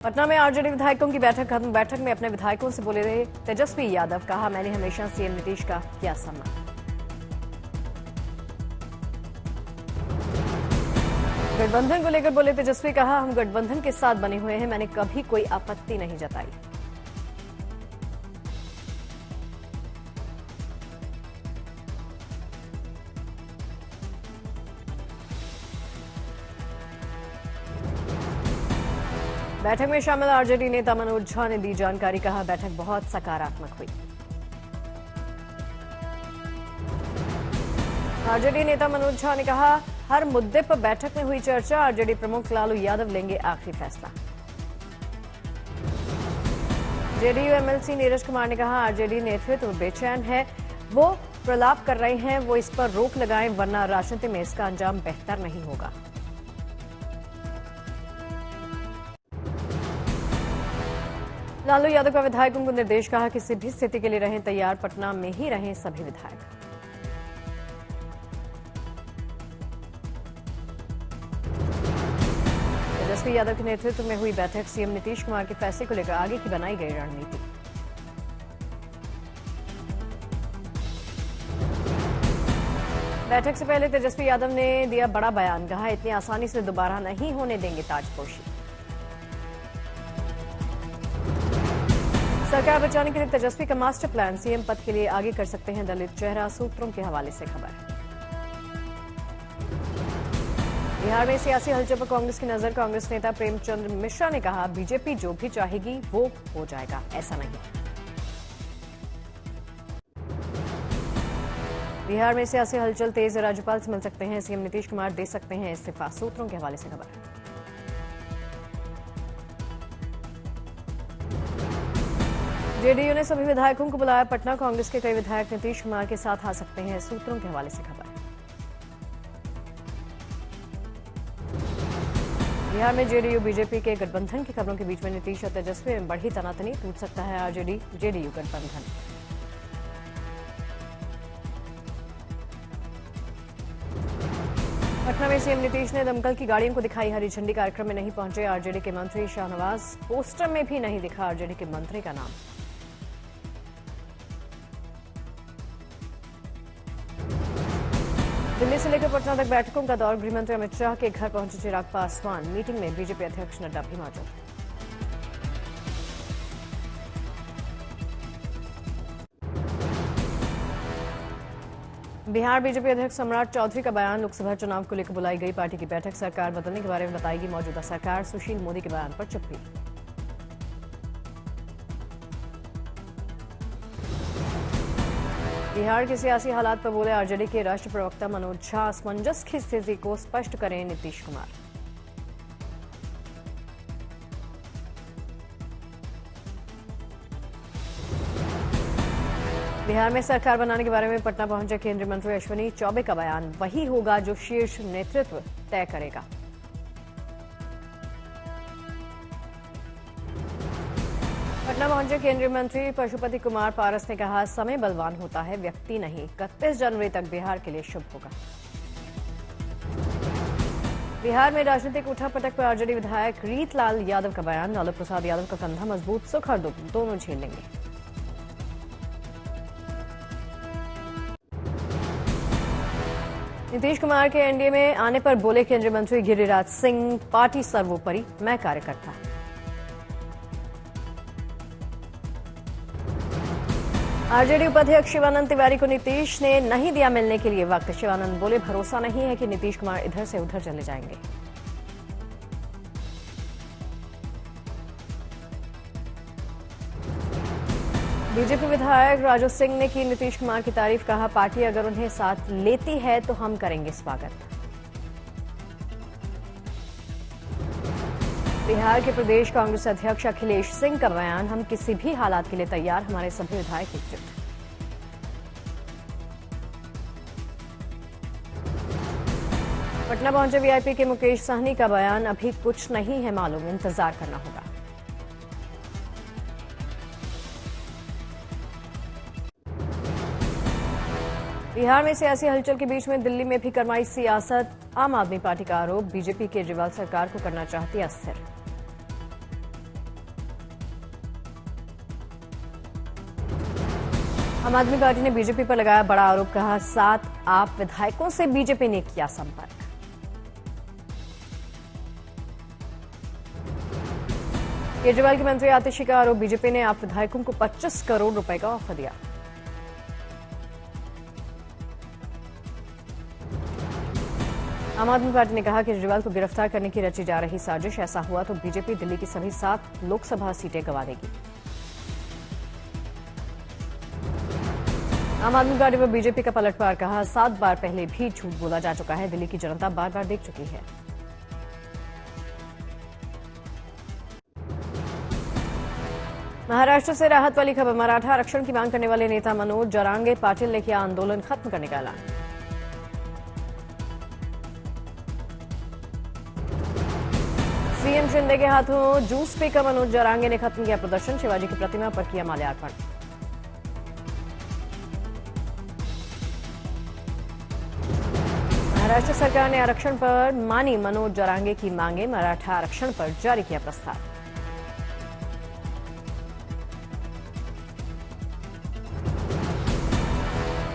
पटना में आरजेडी विधायकों की बैठक में अपने विधायकों से बोले रहे तेजस्वी यादव। कहा, मैंने हमेशा सीएम नीतीश का किया सम्मान। गठबंधन को लेकर बोले तेजस्वी। कहा, हम गठबंधन के साथ बने हुए हैं, मैंने कभी कोई आपत्ति नहीं जताई। बैठक में शामिल आरजेडी नेता मनोज झा ने दी जानकारी। कहा, बैठक बहुत सकारात्मक हुई। आरजेडी नेता मनोज झा ने कहा, हर मुद्दे पर बैठक में हुई चर्चा। आरजेडी प्रमुख लालू यादव लेंगे आखिरी फैसला। जेडीयू एमएलसी नीरज कुमार ने कहा, आरजेडी नेतृत्व बेचैन है, वो प्रलाप कर रहे हैं, वो इस पर रोक लगाएं, वरना राजनीति में इसका अंजाम बेहतर नहीं होगा। लालू यादव का विधायकों को निर्देश। कहा, किसी भी स्थिति के लिए रहें तैयार, पटना में ही रहें सभी विधायक। तेजस्वी यादव के नेतृत्व में हुई बैठक। सीएम नीतीश कुमार के फैसले को लेकर आगे की बनाई गई रणनीति। बैठक से पहले तेजस्वी यादव ने दिया बड़ा बयान। कहा, इतनी आसानी से दोबारा नहीं होने देंगे ताजपोशी। सरकार बचाने के लिए तेजस्वी का मास्टर प्लान। सीएम पद के लिए आगे कर सकते हैं दलित चेहरा, सूत्रों के हवाले से खबर। बिहार में सियासी हलचल पर कांग्रेस की नजर। कांग्रेस नेता प्रेमचंद्र मिश्रा ने कहा, बीजेपी जो भी चाहेगी वो हो जाएगा, ऐसा नहीं। बिहार में सियासी हलचल तेज। राज्यपाल से मिल सकते हैं सीएम नीतीश कुमार, दे सकते हैं इस्तीफा, सूत्रों के हवाले से खबर। जेडीयू ने सभी विधायकों को बुलाया पटना। कांग्रेस के कई विधायक नीतीश कुमार के साथ आ सकते हैं, सूत्रों के हवाले से खबर। बिहार में जेडीयू बीजेपी के गठबंधन की खबरों के बीच में नीतीश और तेजस्वी में बढ़ी तनातनी। टूट सकता है आरजेडी जेडीयू गठबंधन। पटना में सीएम नीतीश ने दमकल की गाड़ियों को दिखाई हरी झंडी। कार्यक्रम में नहीं पहुंचे आरजेडी के मंत्री शाहनवाज। पोस्टर में भी नहीं दिखा आरजेडी के मंत्री का नाम। दिल्ली से लेकर पटना तक बैठकों का दौर। गृहमंत्री अमित शाह के घर पहुंचे चिराग पासवान। मीटिंग में बीजेपी अध्यक्ष नड्डा भी मौजूद। बिहार बीजेपी अध्यक्ष सम्राट चौधरी का बयान। लोकसभा चुनाव को लेकर बुलाई गई पार्टी की बैठक। सरकार बदलने के बारे में बताएगी मौजूदा सरकार। सुशील मोदी के बयान पर चुप्पी। बिहार के सियासी हालात पर बोले आरजेडी के राष्ट्रीय प्रवक्ता मनोज झा। असमंजस की स्थिति को स्पष्ट करें नीतीश कुमार। बिहार में सरकार बनाने के बारे में पटना पहुंचे केंद्रीय मंत्री अश्विनी चौबे का बयान। वही होगा जो शीर्ष नेतृत्व तय करेगा। पटना पहुंचे केंद्रीय मंत्री पशुपति कुमार पारस ने कहा, समय बलवान होता है, व्यक्ति नहीं। 31 जनवरी तक बिहार के लिए शुभ होगा। बिहार में राजनीतिक उठापटक पर आरजेडी विधायक रीतलाल यादव का बयान। लालू प्रसाद यादव का कंधा मजबूत, सुख और दुख दोनों झेल लेंगे। नीतीश कुमार के एनडीए में आने पर बोले केंद्रीय मंत्री गिरिराज सिंह, पार्टी सर्वोपरि, मैं कार्यकर्ता। आरजेडी उपाध्यक्ष शिवानंद तिवारी को नीतीश ने नहीं दिया मिलने के लिए वक्त। शिवानंद बोले, भरोसा नहीं है कि नीतीश कुमार इधर से उधर चले जाएंगे। बीजेपी विधायक राजू सिंह ने की नीतीश कुमार की तारीफ। कहा, पार्टी अगर उन्हें साथ लेती है तो हम करेंगे स्वागत। बिहार के प्रदेश कांग्रेस अध्यक्ष अखिलेश सिंह का बयान। हम किसी भी हालात के लिए तैयार, हमारे सभी विधायक एकजुट। पटना पहुंचे वीआईपी के मुकेश सहनी का बयान। अभी कुछ नहीं है मालूम, इंतजार करना होगा। बिहार में सियासी हलचल के बीच में दिल्ली में भी करमाई सियासत। आम आदमी पार्टी का आरोप, बीजेपी केजरीवाल सरकार को करना चाहती है अस्थिर। आम आदमी पार्टी ने बीजेपी पर लगाया बड़ा आरोप, कहा 7 आप विधायकों से बीजेपी ने किया संपर्क। केजरीवाल की मंत्री आतिशी का आरोप, बीजेपी ने आप विधायकों को 25 करोड़ रुपए का ऑफर दिया। आम आदमी पार्टी ने कहा केजरीवाल को गिरफ्तार करने की रची जा रही साजिश, ऐसा हुआ तो बीजेपी दिल्ली की सभी 7 लोकसभा सीटें गंवा देगी। आम आदमी पार्टी पर बीजेपी का पलटवार, कहा 7 बार पहले भी झूठ बोला जा चुका है, दिल्ली की जनता बार बार देख चुकी है। महाराष्ट्र से राहत वाली खबर, मराठा आरक्षण की मांग करने वाले नेता मनोज जरांगे पाटिल ने किया आंदोलन खत्म करने का ऐलान। सीएम शिंदे के हाथों जूस पीकर मनोज जरांगे ने खत्म किया प्रदर्शन, शिवाजी की प्रतिमा पर किया माल्यार्पण। महाराष्ट्र सरकार ने आरक्षण पर मानी मनोज जरांगे की मांगे, मराठा आरक्षण पर जारी किया प्रस्ताव।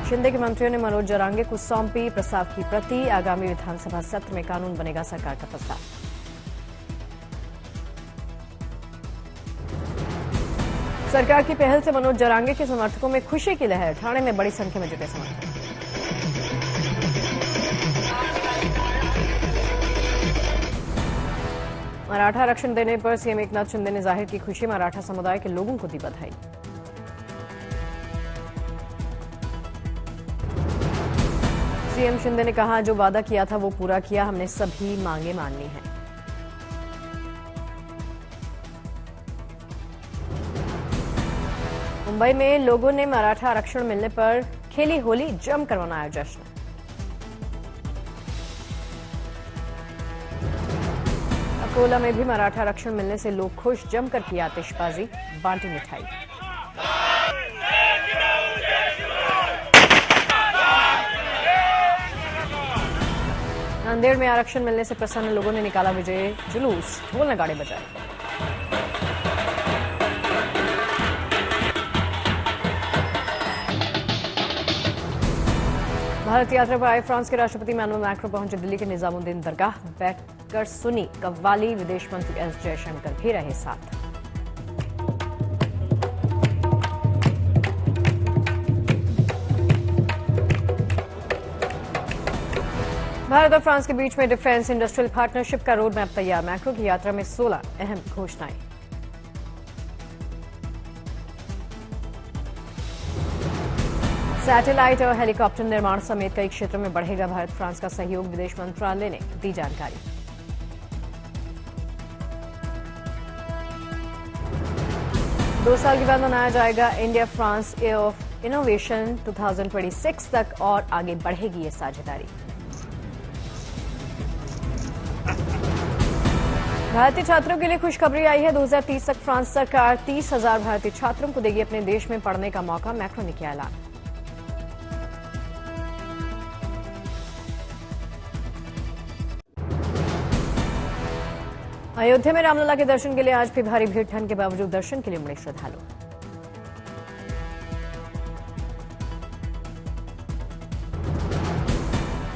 शिंदे के मंत्रियों ने मनोज जरांगे को सौंपी प्रस्ताव की प्रति, आगामी विधानसभा सत्र में कानून बनेगा सरकार का प्रस्ताव। सरकार की पहल से मनोज जरांगे के समर्थकों में खुशी की लहर, ठाणे में बड़ी संख्या में जुटे समर्थक। मराठा आरक्षण देने पर सीएम एकनाथ शिंदे ने जाहिर की खुशी, मराठा समुदाय के लोगों को दी बधाई। सीएम शिंदे ने कहा जो वादा किया था वो पूरा किया, हमने सभी मांगे मान ली हैं। मुंबई में लोगों ने मराठा आरक्षण मिलने पर खेली होली, जमकर मनाया जश्न। अकोला में भी मराठा आरक्षण मिलने से लोग खुश, जमकर की आतिशबाजी, बांटी मिठाई। नांदेड़ में आरक्षण मिलने से प्रसन्न लोगों ने निकाला विजय जुलूस, ढोल नगाड़े बजाए। भारत यात्रा पर आए फ्रांस के राष्ट्रपति इमैनुअल मैक्रों पहुंचे दिल्ली के निजामुद्दीन दरगाह, बैठकर सुनी कव्वाली, विदेश मंत्री एस जयशंकर भी रहे साथ। भारत और फ्रांस के बीच में डिफेंस इंडस्ट्रियल पार्टनरशिप का रोड मैप तैयार, मैक्रो की यात्रा में 16 अहम घोषणाएं। सैटेलाइट और हेलीकॉप्टर निर्माण समेत कई क्षेत्रों में बढ़ेगा भारत फ्रांस का सहयोग, विदेश मंत्रालय ने दी जानकारी। दो साल के बाद मनाया जाएगा India France year of innovation 2026 तक और आगे बढ़ेगी ये साझेदारी। भारतीय छात्रों के लिए खुशखबरी आई है, 2030 तक फ्रांस सरकार 30,000 भारतीय छात्रों को देगी अपने देश में पढ़ने का मौका, मैक्रो ने किया ऐलान। अयोध्या में रामलला के दर्शन के लिए आज भी भारी भीड़, ठंड के बावजूद दर्शन के लिए उमड़े श्रद्धालु।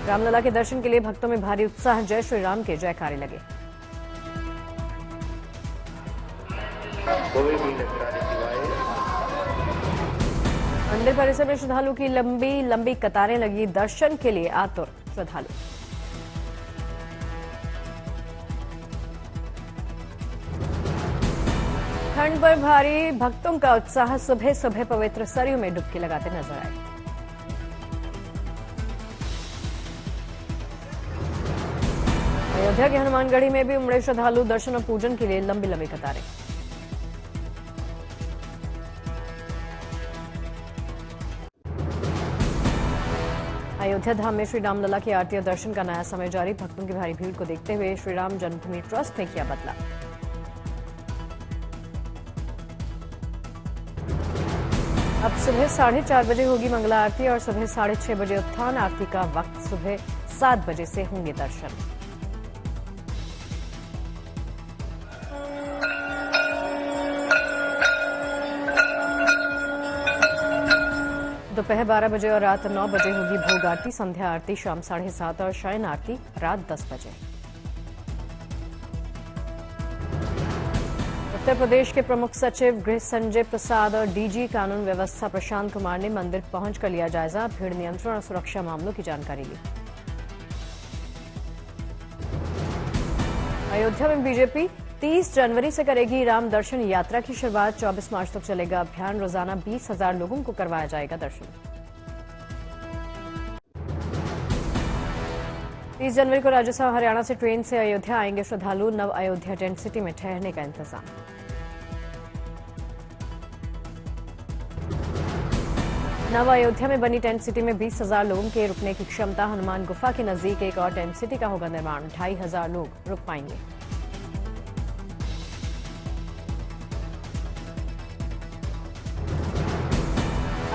रामलला के दर्शन के लिए भक्तों में भारी उत्साह, जय श्री राम के जयकारे लगे। मंदिर परिसर में श्रद्धालुओं की लंबी लंबी कतारें लगी, दर्शन के लिए आतुर श्रद्धालु। ठंड पर भारी भक्तों का उत्साह, सुबह सुबह पवित्र सरयू में डुबकी लगाते नजर आए। अयोध्या के हनुमानगढ़ी में भी उमड़े श्रद्धालु, दर्शन और पूजन के लिए लंबी लंबी कतारें। अयोध्या धाम में श्री रामलला की आरती और दर्शन का नया समय जारी, भक्तों की भारी भीड़ को देखते हुए श्री राम जन्मभूमि ट्रस्ट ने किया बदलाव। अब सुबह 4:30 बजे होगी मंगला आरती और सुबह 6:30 बजे उत्थान आरती का वक्त, सुबह 7 बजे से होंगे दर्शन। दोपहर 12 बजे और रात 9 बजे होगी भोग आरती, संध्या आरती शाम 7:30 और शयन आरती रात 10 बजे। उत्तर प्रदेश के प्रमुख सचिव गृह संजय प्रसाद और डीजी कानून व्यवस्था प्रशांत कुमार ने मंदिर पहुंचकर लिया जायजा, भीड़ नियंत्रण और सुरक्षा मामलों की जानकारी ली। अयोध्या में बीजेपी 30 जनवरी से करेगी राम दर्शन यात्रा की शुरुआत, 24 मार्च तक चलेगा अभियान, रोजाना 20,000 लोगों को करवाया जाएगा दर्शन। 30 जनवरी को राजस्थान हरियाणा से ट्रेन से अयोध्या आएंगे श्रद्धालु, नव अयोध्या टेंट सिटी में ठहरने का इंतजाम। नव अयोध्या में बनी टेंट सिटी में 20,000 लोगों के रुकने की क्षमता, हनुमान गुफा के नजदीक एक और टेंट सिटी का होगा निर्माण, 2,500 लोग रुक पाएंगे।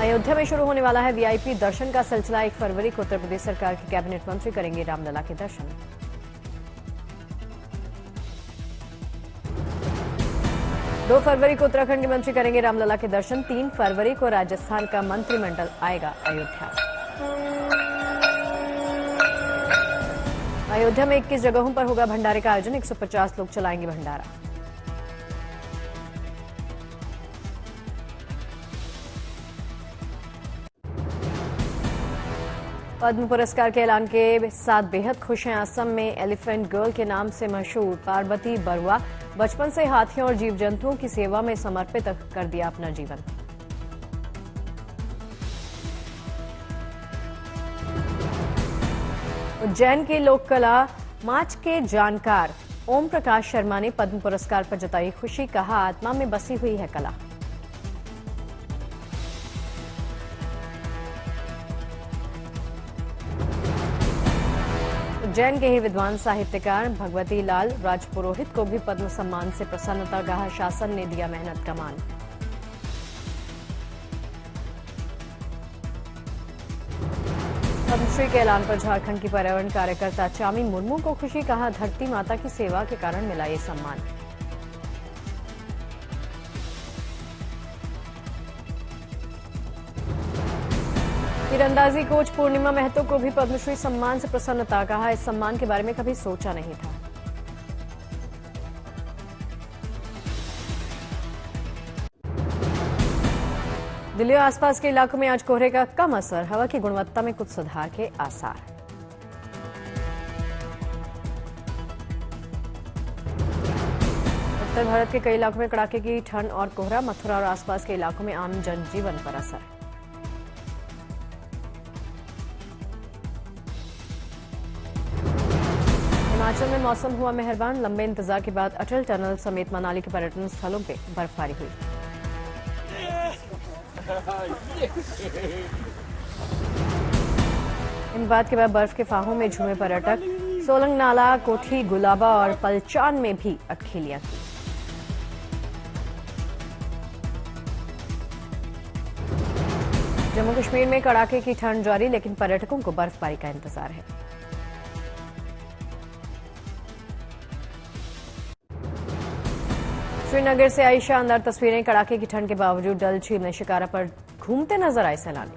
अयोध्या में शुरू होने वाला है वीआईपी दर्शन का सिलसिला, 1 फरवरी को उत्तर प्रदेश सरकार के कैबिनेट मंत्री करेंगे रामलला के दर्शन। दो फरवरी को उत्तराखंड के मंत्री करेंगे रामलला के दर्शन, 3 फरवरी को राजस्थान का मंत्रिमंडल आएगा अयोध्या। अयोध्या में 21 जगहों पर होगा भंडारे का आयोजन, 150 लोग चलाएंगे भंडारा। पद्म पुरस्कार के ऐलान के साथ बेहद खुश हैं असम में एलिफेंट गर्ल के नाम से मशहूर पार्वती बरुआ, बचपन से हाथियों और जीव जंतुओं की सेवा में समर्पित कर दिया अपना जीवन। उज्जैन की लोक कला माच के जानकार ओम प्रकाश शर्मा ने पद्म पुरस्कार पर जताई खुशी, कहा आत्मा में बसी हुई है कला। उज्जैन के ही विद्वान साहित्यकार भगवती लाल राजपुरोहित को भी पद्म सम्मान से प्रसन्नता, कहा शासन ने दिया मेहनत का मान। पद्मश्री के ऐलान पर झारखंड की पर्यावरण कार्यकर्ता चामी मुर्मू को खुशी, कहा धरती माता की सेवा के कारण मिला ये सम्मान। तीरंदाजी कोच पूर्णिमा महतो को भी पद्मश्री सम्मान से प्रसन्नता, कहा इस सम्मान के बारे में कभी सोचा नहीं था। दिल्ली और आसपास के इलाकों में आज कोहरे का कम असर, हवा की गुणवत्ता में कुछ सुधार के आसार। उत्तर भारत के कई इलाकों में कड़ाके की ठंड और कोहरा, मथुरा और आसपास के इलाकों में आम जनजीवन पर असर। हिमाचल में मौसम हुआ मेहरबान, लंबे इंतजार के बाद अटल टनल समेत मनाली के पर्यटन स्थलों पे बर्फबारी हुई। हिमपात के बाद बर्फ के फाहों में झूमे पर्यटक, सोलंग नाला, कोठी, गुलाबा और पलचान में भी अटखेलियां की। जम्मू कश्मीर में कड़ाके की ठंड जारी, लेकिन पर्यटकों को बर्फबारी का इंतजार है। श्रीनगर से आई शानदार तस्वीरें, कड़ाके की ठंड के बावजूद डल झील में शिकारा पर घूमते नजर आए सैलानी।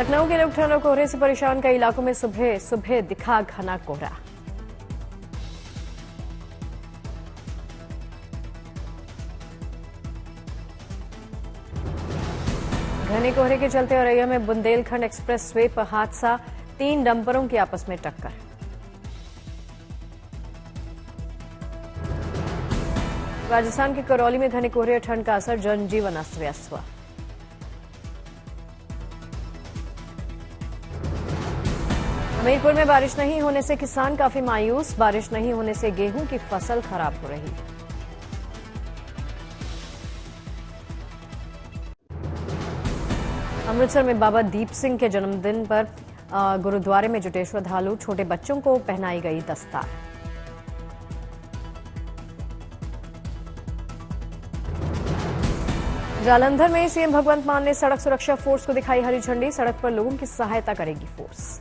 लखनऊ के लोग ठंड और कोहरे से परेशान, कई इलाकों में सुबह सुबह दिखा घना कोहरा। घने कोहरे के चलते औरैया में बुंदेलखंड एक्सप्रेसवे पर हादसा, 3 डंपरों की आपस में टक्कर। राजस्थान के करौली में घने कोहरे और ठंड का असर, जनजीवन अस्त व्यस्त हुआ। हमीरपुर में बारिश नहीं होने से किसान काफी मायूस, बारिश नहीं होने से गेहूं की फसल खराब हो रही। अमृतसर में बाबा दीप सिंह के जन्मदिन पर गुरुद्वारे में जुटे श्रद्धालु, छोटे बच्चों को पहनाई गई दस्तार। जालंधर में सीएम भगवंत मान ने सड़क सुरक्षा फोर्स को दिखाई हरी झंडी, सड़क पर लोगों की सहायता करेगी फोर्स।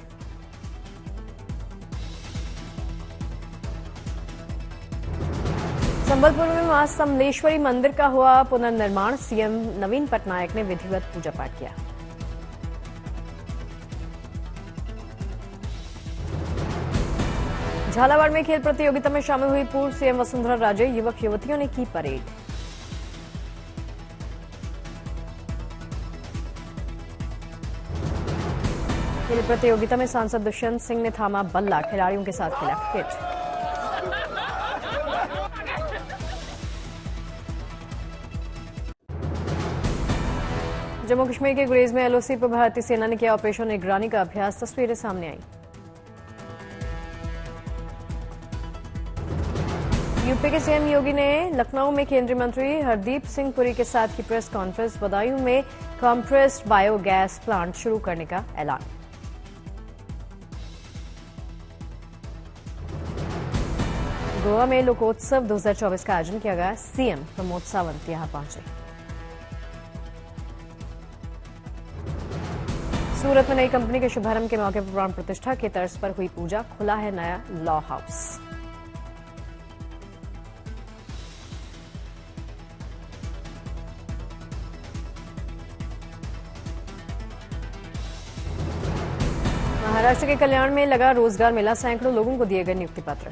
संबलपुर में मां समलेश्वरी मंदिर का हुआ पुनर्निर्माण। सीएम नवीन पटनायक ने विधिवत पूजा पाठ किया। झालावाड़ में खेल प्रतियोगिता में शामिल हुई पूर्व सीएम वसुंधरा राजे। युवक युवतियों ने की परेड। खेल प्रतियोगिता में सांसद दुष्यंत सिंह ने थामा बल्ला। खिलाड़ियों के साथ खेला क्रिकेट। जम्मू कश्मीर के गुरेज में एलओसी पर भारतीय सेना ने किया ऑपरेशन निगरानी का अभ्यास। तस्वीरें सामने आई। यूपी के सीएम योगी ने लखनऊ में केंद्रीय मंत्री हरदीप सिंह पुरी के साथ की प्रेस कॉन्फ्रेंस। बदायूं में कॉम्प्रेस्ड बायोगैस प्लांट शुरू करने का ऐलान। गोवा में लोकोत्सव 2024 का आयोजन किया गया। सीएम प्रमोद सावंत यहां पहुंचे। सूरत में नई कंपनी के शुभारंभ के मौके पर प्राण प्रतिष्ठा की तर्ज पर हुई पूजा। खुला है नया लॉ हाउस। महाराष्ट्र के कल्याण में लगा रोजगार मेला। सैकड़ों लोगों को दिए गए नियुक्ति पत्र।